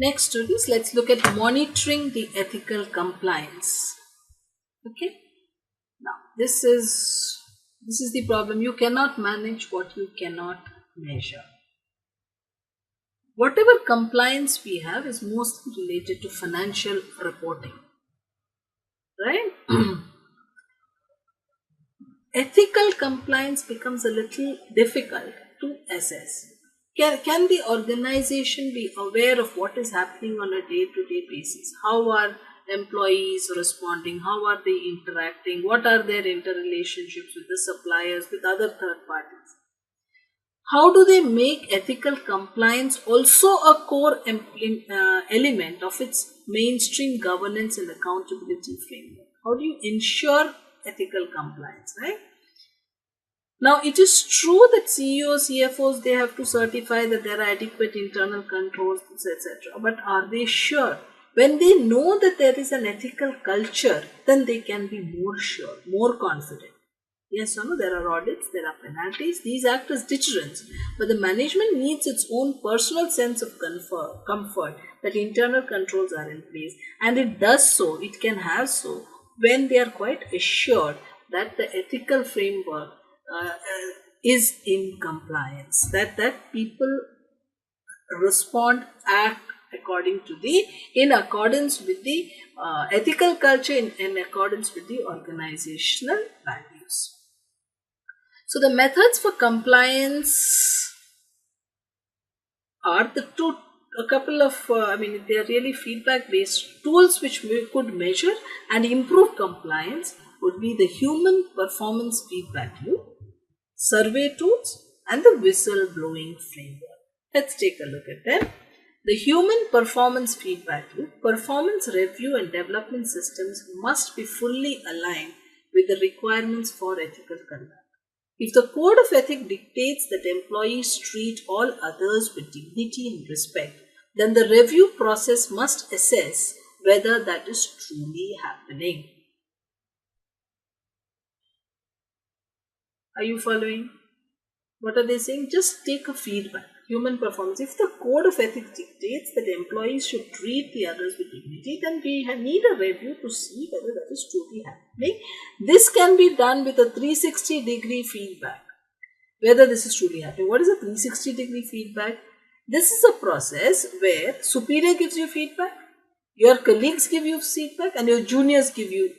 Next, students, let's look at monitoring the ethical compliance. Okay. Now, this is the problem. You cannot manage what you cannot measure. Whatever compliance we have is mostly related to financial reporting, right? Ethical compliance becomes a little difficult to assess. Can the organization be aware of what is happening on a day-to-day basis? How are employees responding? How are they interacting? What are their interrelationships with the suppliers, with other third parties? How do they make ethical compliance also a core element of its mainstream governance and accountability framework? How do you ensure ethical compliance, right? Now, it is true that CEOs, CFOs, they have to certify that there are adequate internal controls, etc. But are they sure? When they know that there is an ethical culture, then they can be more sure, more confident. Yes or no? There are audits, there are penalties. These act as deterrents. But the management needs its own personal sense of comfort that internal controls are in place. And it does so, it can have so, when they are quite assured that the ethical framework is in compliance. That people respond, act in accordance with the ethical culture, in accordance with the organizational values. So the methods for compliance are a couple of, they are really feedback-based tools which we could measure and improve compliance would be the human performance feedback loop, survey tools, and the whistleblowing framework. Let's take a look at them. The human performance feedback loop, performance review and development systems must be fully aligned with the requirements for ethical conduct. If the code of ethics dictates that employees treat all others with dignity and respect, then the review process must assess whether that is truly happening. Are you following? What are they saying? Just take a feedback. Human performance. If the code of ethics dictates that employees should treat the others with dignity, then we need a review to see whether that is truly happening. This can be done with a 360-degree feedback. Whether this is truly happening. What is a 360-degree feedback? This is a process where superior gives you feedback, your colleagues give you feedback, and your juniors give you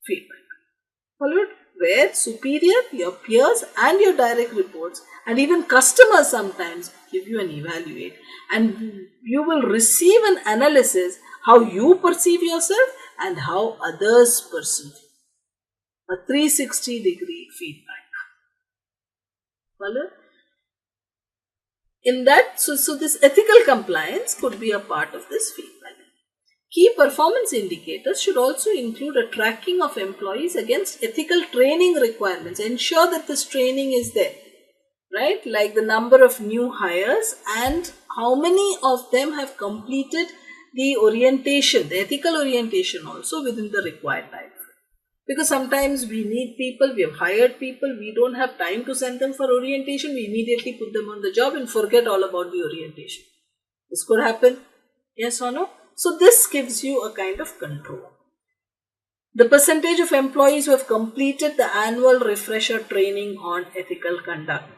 feedback. Follow it? Where superior, your peers and your direct reports and even customers sometimes give you an evaluate, and you will receive an analysis how you perceive yourself and how others perceive you. A 360-degree feedback. Follow? In that, so this ethical compliance could be a part of this feedback. Key performance indicators should also include a tracking of employees against ethical training requirements. Ensure that this training is there, right? Like the number of new hires and how many of them have completed the orientation, the ethical orientation also within the required time. Because sometimes we need people, we have hired people, we don't have time to send them for orientation, we immediately put them on the job and forget all about the orientation. This could happen, yes or no? So this gives you a kind of control. The percentage of employees who have completed the annual refresher training on ethical conduct.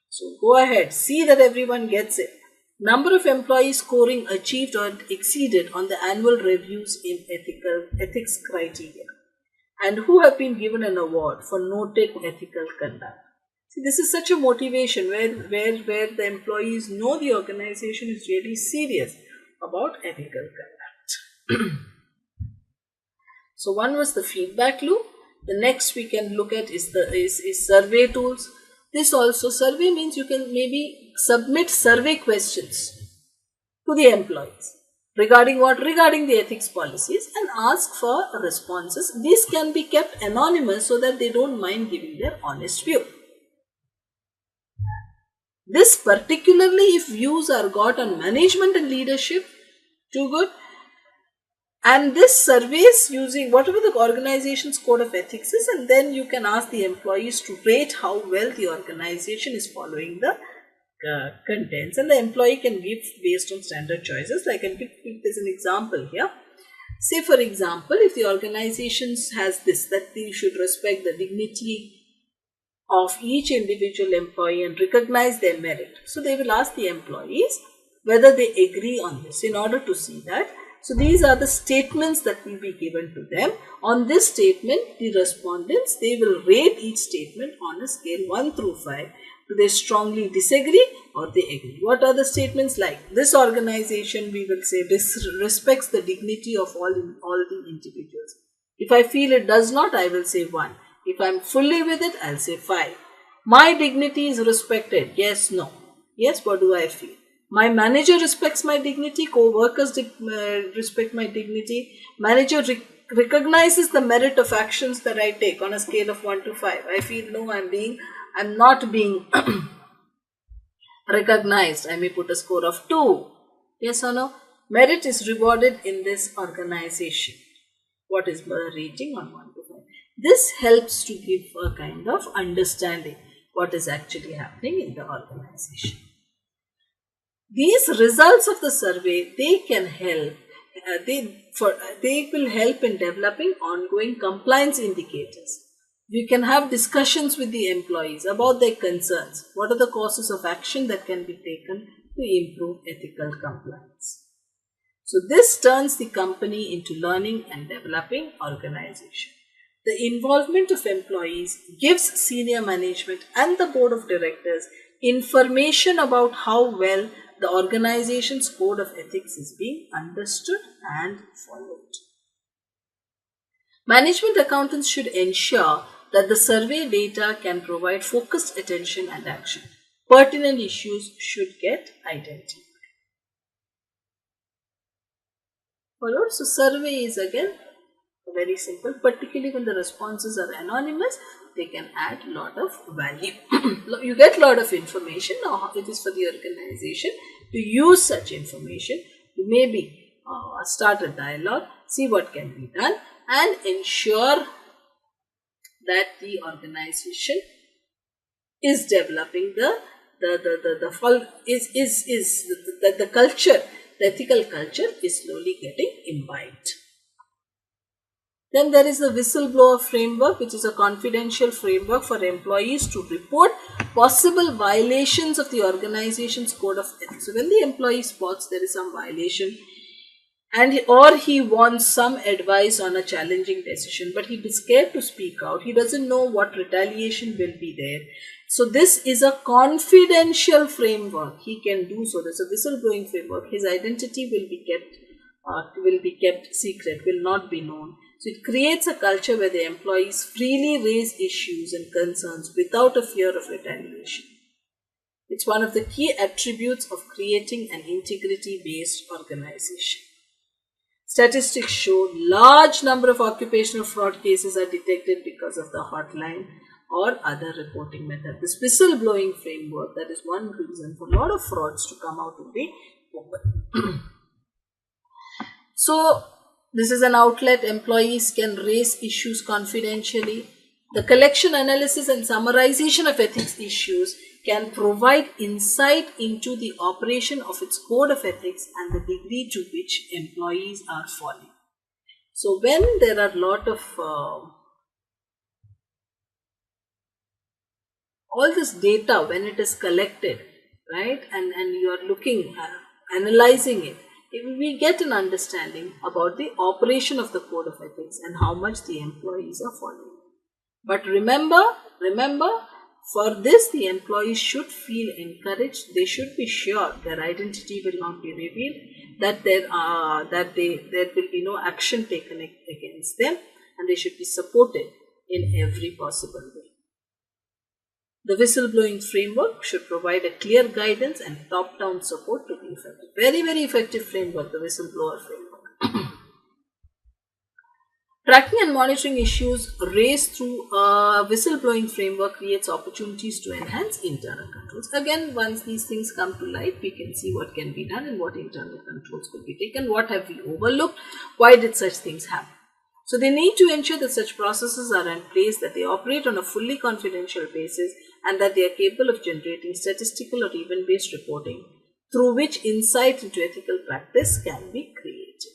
So go ahead, see that everyone gets it. Number of employees scoring achieved or exceeded on the annual reviews in ethics criteria. And who have been given an award for noted ethical conduct. See, this is such a motivation where the employees know the organization is really serious about ethical conduct. So one was the feedback loop. The next we can look at is survey tools. This also, survey means you can maybe submit survey questions to the employees regarding what? Regarding the ethics policies, and ask for responses. These can be kept anonymous so that they don't mind giving their honest view. This particularly if views are got on management and leadership, too good. And this surveys using whatever the organization's code of ethics is, and then you can ask the employees to rate how well the organization is following the contents, and the employee can give based on standard choices. I can give this an example here. Say for example, if the organization has this, that they should respect the dignity of each individual employee and recognize their merit. So they will ask the employees whether they agree on this in order to see that. So these are the statements that will be given to them. On this statement, the respondents, they will rate each statement on a scale 1 through 5. Do they strongly disagree or they agree? What are the statements like? This organization, we will say, respects the dignity of all the individuals. If I feel it does not, I will say 1. If I am fully with it, I'll say 5. My dignity is respected. Yes, no. Yes, what do I feel? My manager respects my dignity. Co-workers respect my dignity. Manager recognizes the merit of actions that I take on a scale of 1 to 5. I feel no, I'm not being recognized. I may put a score of 2. Yes or no? Merit is rewarded in this organization. What is the rating on 1 to 5? This helps to give a kind of understanding what is actually happening in the organization. These results of the survey, they can help, they will help in developing ongoing compliance indicators. We can have discussions with the employees about their concerns. What are the causes of action that can be taken to improve ethical compliance? So this turns the company into learning and developing organization. The involvement of employees gives senior management and the board of directors information about how well the organization's code of ethics is being understood and followed. Management accountants should ensure that the survey data can provide focused attention and action. Pertinent issues should get identified. Followed. So survey is again very simple, particularly when the responses are anonymous, they can add a lot of value. You get a lot of information. Now it is for the organization to use such information to maybe start a dialogue, see what can be done, and ensure that the organization is developing the culture, the ethical culture is slowly getting imbibed. Then there is the Whistleblower Framework, which is a confidential framework for employees to report possible violations of the organization's code of ethics. So when the employee spots there is some violation or he wants some advice on a challenging decision, but he is scared to speak out, he doesn't know what retaliation will be there. So this is a confidential framework. He can do so. There's a whistleblowing framework. His identity will be kept secret, will not be known. So it creates a culture where the employees freely raise issues and concerns without a fear of retaliation. It's one of the key attributes of creating an integrity-based organization. Statistics show large number of occupational fraud cases are detected because of the hotline or other reporting method. This whistleblowing framework, that is one reason for a lot of frauds to come out in the open. So this is an outlet. Employees can raise issues confidentially. The collection, analysis and summarization of ethics issues can provide insight into the operation of its code of ethics and the degree to which employees are following. So when there are a lot of all this data, when it is collected, right, and you are looking, analyzing it, we get an understanding about the operation of the code of ethics and how much the employees are following. But remember, for this the employees should feel encouraged. They should be sure their identity will not be revealed, that there will be no action taken against them, and they should be supported in every possible way. The whistleblowing framework should provide a clear guidance and top-down support to be effective. Very, very effective framework, the whistleblower framework. Tracking and monitoring issues raised through a whistleblowing framework creates opportunities to enhance internal controls. Again, once these things come to light, we can see what can be done and what internal controls could be taken. What have we overlooked? Why did such things happen? So they need to ensure that such processes are in place, that they operate on a fully confidential basis, and that they are capable of generating statistical or event-based reporting through which insight into ethical practice can be created.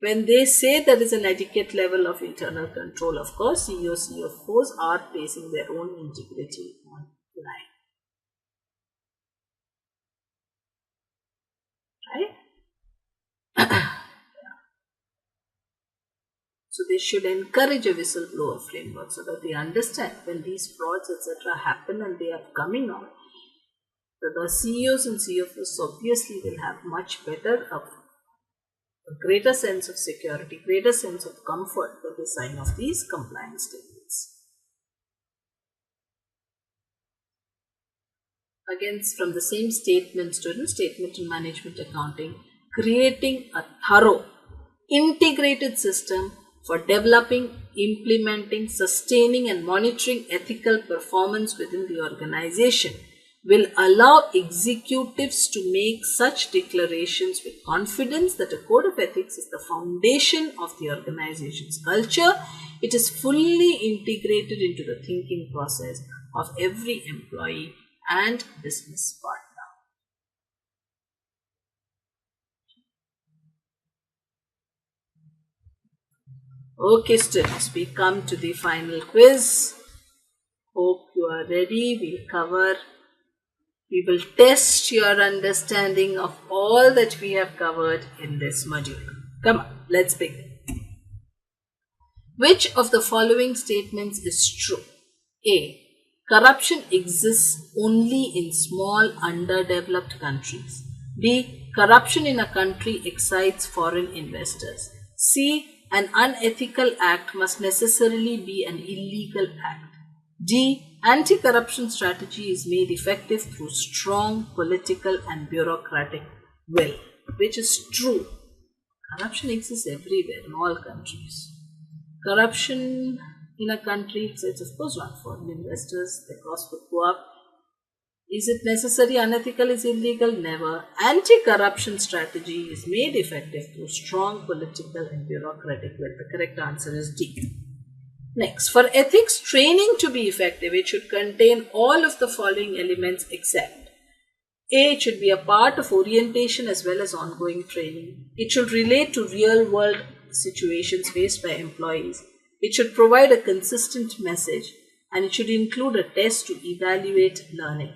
When they say there is an adequate level of internal control, of course, CEOs, CFOs are placing their own integrity on the line. Right? So they should encourage a whistleblower framework so that they understand when these frauds, etc., happen and they are coming out. So the CEOs and CFOs obviously will have much better, a greater sense of security, greater sense of comfort when they sign off these compliance statements. Again, from the same statement, student statement in management accounting, creating a thorough, integrated system for developing, implementing, sustaining and monitoring ethical performance within the organization will allow executives to make such declarations with confidence that a code of ethics is the foundation of the organization's culture. It is fully integrated into the thinking process of every employee and business partner. Okay, students, we come to the final quiz. Hope you are ready. We will test your understanding of all that we have covered in this module. Come on, let's begin. Which of the following statements is true? A. Corruption exists only in small underdeveloped countries. B. Corruption in a country excites foreign investors. C. An unethical act must necessarily be an illegal act. D. Anti-corruption strategy is made effective through strong political and bureaucratic will. Which is true? Corruption exists everywhere in all countries. Corruption in a country excites, of course, not foreign investors. The cost would go up. Is it necessary? Unethical is illegal? Never. Anti-corruption strategy is made effective through strong political and bureaucratic will. The correct answer is D. Next, for ethics training to be effective, it should contain all of the following elements except A. It should be a part of orientation as well as ongoing training. It should relate to real-world situations faced by employees. It should provide a consistent message, and it should include a test to evaluate learning.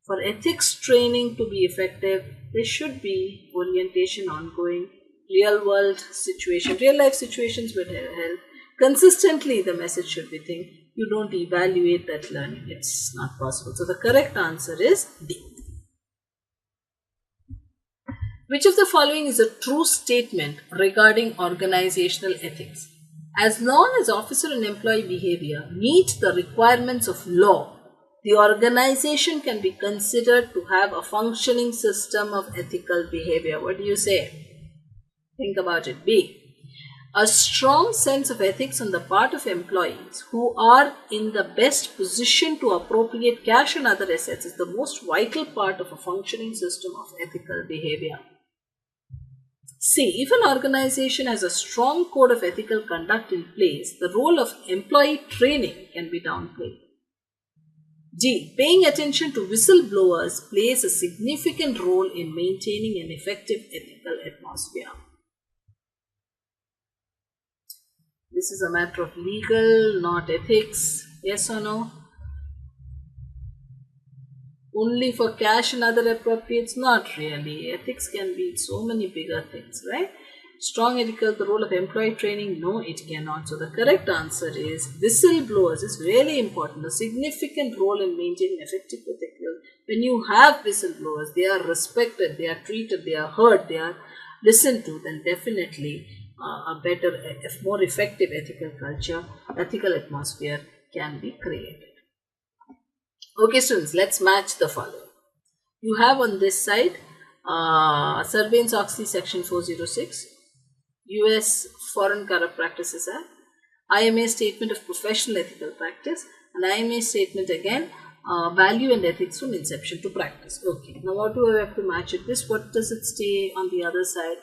For ethics training to be effective, there should be orientation, ongoing, real-world situation. Real-life situations would help. Consistently, the message should be think. You don't evaluate that learning. It's not possible. So the correct answer is D. Which of the following is a true statement regarding organizational ethics? As long as officer and employee behavior meet the requirements of law, the organization can be considered to have a functioning system of ethical behavior. What do you say? Think about it. B. A strong sense of ethics on the part of employees who are in the best position to appropriate cash and other assets is the most vital part of a functioning system of ethical behavior. C. If an organization has a strong code of ethical conduct in place, the role of employee training can be downplayed. D. Paying attention to whistleblowers plays a significant role in maintaining an effective ethical atmosphere. This is a matter of legal, not ethics. Yes or no? Only for cash and other appropriates? Not really. Ethics can be so many bigger things, right? Strong ethical, the role of employee training? No, it cannot. So the correct answer is whistleblowers is really important. A significant role in maintaining effective ethical. When you have whistleblowers, they are respected, they are treated, they are heard, they are listened to, then definitely a better, more effective ethical culture, ethical atmosphere can be created. Okay, students, let's match the following. You have on this side Sarbanes-Oxley Section 406, US Foreign Corrupt Practices Act, IMA Statement of Professional Ethical Practice, and IMA Statement again, Value and Ethics from Inception to Practice. Okay, now what do I have to match it with? What does it say on the other side?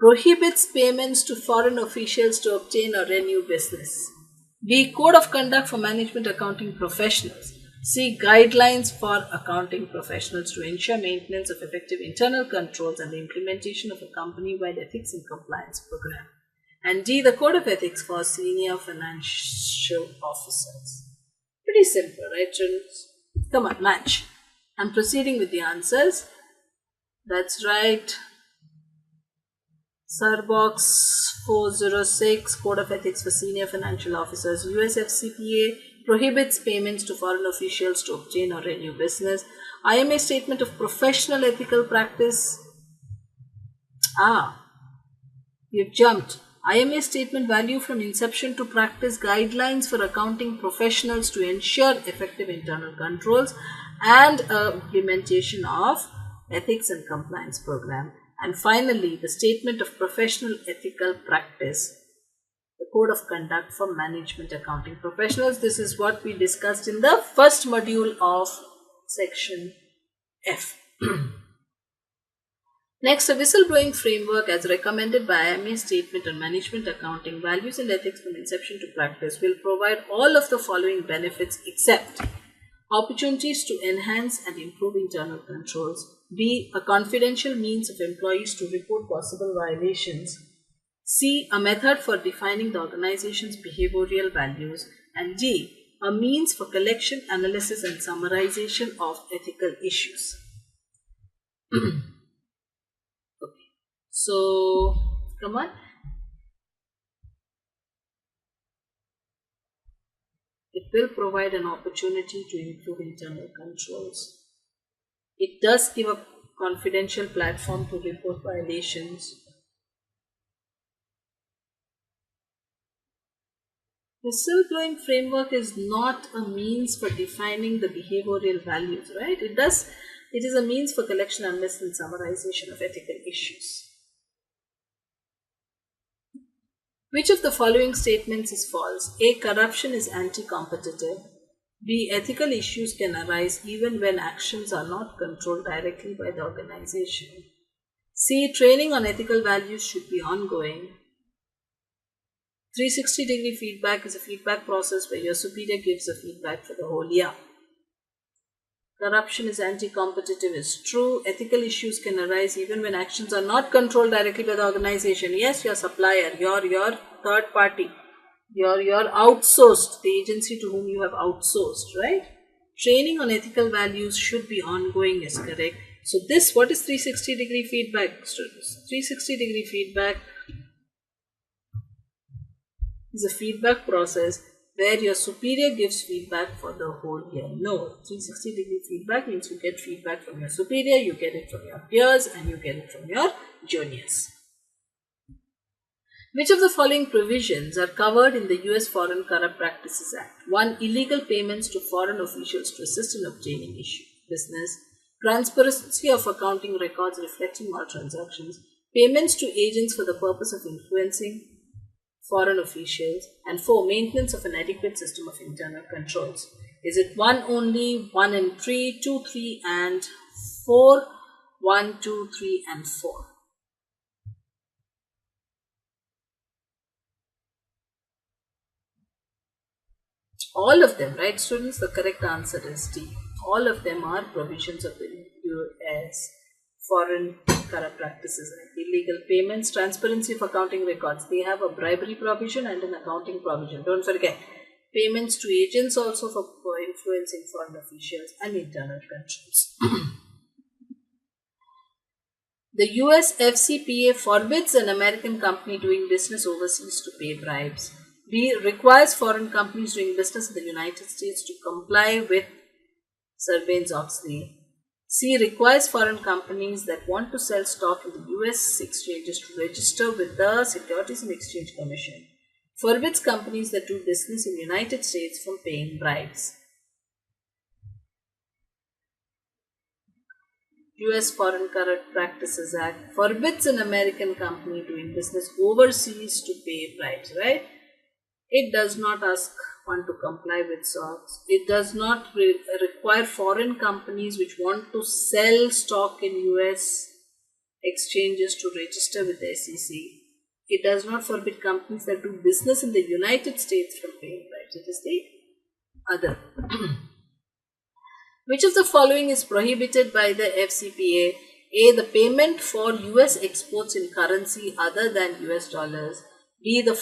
prohibits payments to foreign officials to obtain or renew business. B. Code of conduct for management accounting professionals. C. Guidelines for accounting professionals to ensure maintenance of effective internal controls and the implementation of a company-wide ethics and compliance program. And D. The Code of Ethics for senior financial officers. Pretty simple, right, students? Come on, match. I'm proceeding with the answers. That's right. Sarbox 406, Code of Ethics for Senior Financial Officers. USFCPA prohibits payments to foreign officials to obtain or renew business. IMA Statement of Professional Ethical Practice. You've jumped. IMA Statement Value from Inception to Practice Guidelines for Accounting Professionals to ensure effective internal controls and implementation of Ethics and Compliance Program. And finally, the Statement of Professional Ethical Practice, the Code of Conduct for Management Accounting Professionals. This is what we discussed in the first module of section F. Next, a whistleblowing framework as recommended by IMA Statement on Management Accounting, Values and Ethics from Inception to Practice will provide all of the following benefits except opportunities to enhance and improve internal controls. B. A confidential means of employees to report possible violations. C. A method for defining the organization's behavioral values. And D. A means for collection, analysis and summarization of ethical issues. Okay. So, come on. It will provide an opportunity to improve internal controls. It does give a confidential platform to report violations. Whistleblowing framework is not a means for defining the behavioral values, right? It is a means for collection, analysis and summarization of ethical issues. Which of the following statements is false? A. Corruption is anti-competitive. B. Ethical issues can arise even when actions are not controlled directly by the organization. C. Training on ethical values should be ongoing. 360-degree feedback is a feedback process where your superior gives a feedback for the whole year. Corruption is anti-competitive is true. Ethical issues can arise even when actions are not controlled directly by the organization. Yes, your supplier, your third party, your outsourced, the agency to whom you have outsourced, right? Training on ethical values should be ongoing is correct. So this, what is 360-degree feedback, students? 360-degree feedback is a feedback process where your superior gives feedback for the whole year. No, 360-degree feedback means you get feedback from your superior, you get it from your peers, and you get it from your juniors. Which of the following provisions are covered in the US Foreign Corrupt Practices Act? 1. Illegal payments to foreign officials to assist in obtaining business. Transparency of accounting records reflecting all transactions. Payments to agents for the purpose of influencing foreign officials. And 4. Maintenance of an adequate system of internal controls. Is it 1 only, 1 and 3, 2, 3 and 4, 1, 2, 3 and 4? All of them, right, students? The correct answer is D. All of them are provisions of the US Foreign Corrupt Practices Act. Illegal payments, transparency of accounting records. They have a bribery provision and an accounting provision. Don't forget. Payments to agents also for influencing foreign officials and internal controls. The US FCPA forbids an American company doing business overseas to pay bribes. B. Requires foreign companies doing business in the United States to comply with Sarbanes-Oxley. C. Requires foreign companies that want to sell stock in the US exchanges to register with the Securities and Exchange Commission. Forbids companies that do business in the United States from paying bribes. US Foreign Corrupt Practices Act forbids an American company doing business overseas to pay bribes, right? It does not ask one to comply with SOX. It does not require foreign companies which want to sell stock in US exchanges to register with the SEC. It does not forbid companies that do business in the United States from paying bribes. It is the other. Which of the following is prohibited by the FCPA? A. The payment for US exports in currency other than US dollars. B. The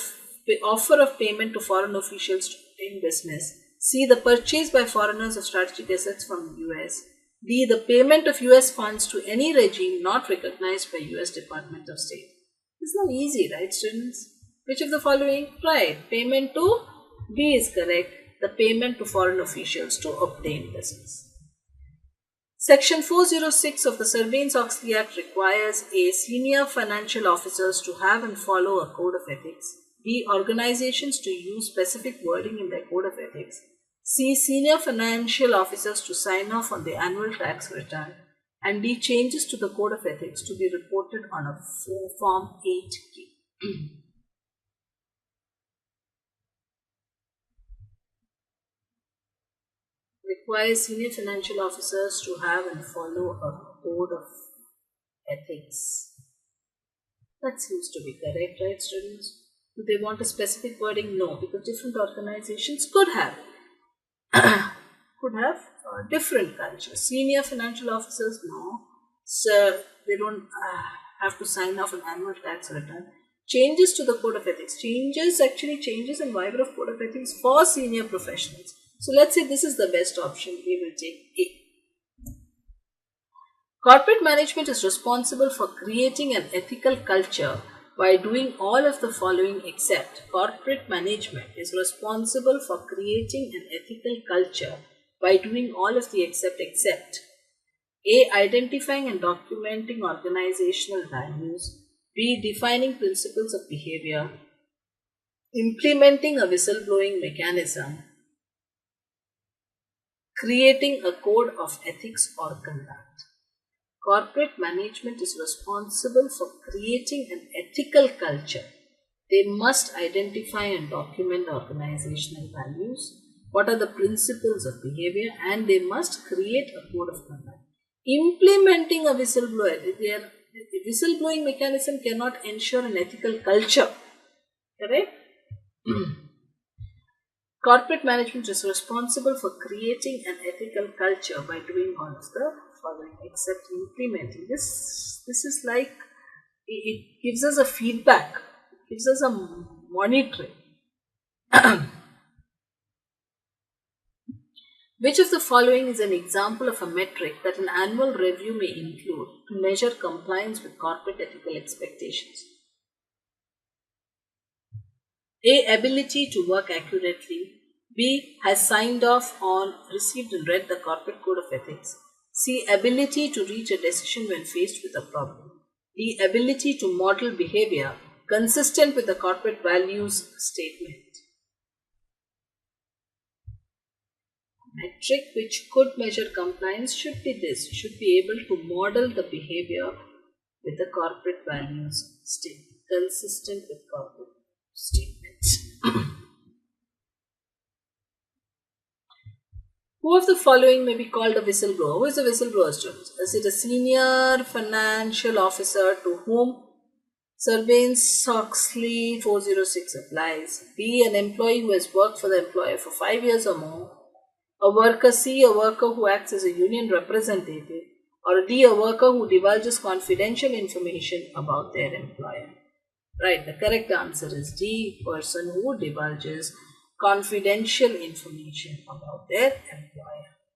offer of payment to foreign officials to obtain business. C. The purchase by foreigners of strategic assets from the US. D. The payment of US funds to any regime not recognized by US Department of State. It's not easy, right, students? Which of the following? Right. Payment to B is correct. The payment to foreign officials to obtain business. Section 406 of the Sarbanes-Oxley Act requires A. Senior financial officers to have and follow a code of ethics. B. Organizations to use specific wording in their code of ethics. C. Senior financial officers to sign off on the annual tax return. And D. Changes to the code of ethics to be reported on a Form 8K. Requires senior financial officers to have and follow a code of ethics. That seems to be correct, right, students? Do they want a specific wording? No, because different organizations could have different cultures. Senior financial officers, no. So they don't have to sign off an annual tax return. Changes to the code of ethics. Changes in waiver of code of ethics for senior professionals. So let's say this is the best option. We will take A. Corporate management is responsible for creating an ethical culture by doing all of the following except. Corporate management is responsible for creating an ethical culture by doing all of the except. A. Identifying and documenting organizational values. B. Defining principles of behavior. Implementing a whistleblowing mechanism. Creating a code of ethics or conduct. Corporate management is responsible for creating an ethical culture. They must identify and document organizational values. What are the principles of behavior? And they must create a code of conduct. Implementing a whistleblowing mechanism cannot ensure an ethical culture. Correct? Corporate management is responsible for creating an ethical culture by doing all of the following except implementing. This is like, it gives us a feedback, it gives us a monitoring. Which of the following is an example of a metric that an annual review may include to measure compliance with corporate ethical expectations? A. Ability to work accurately. B. Has signed off on, received and read the corporate code of ethics. C. Ability to reach a decision when faced with a problem. D. Ability to model behavior consistent with the corporate values statement. Metric which could measure compliance should be this. You should be able to model the behavior with the corporate values statement, consistent with corporate statements. Who of the following may be called a whistleblower? Who is a whistleblower, students? Is it a senior financial officer to whom Sarbanes-Oxley 406 applies? B. An employee who has worked for the employer for 5 years or more. A worker. C. A worker who acts as a union representative. Or D. A worker who divulges confidential information about their employer. Right, the correct answer is D. Person who divulges confidential information about their employer.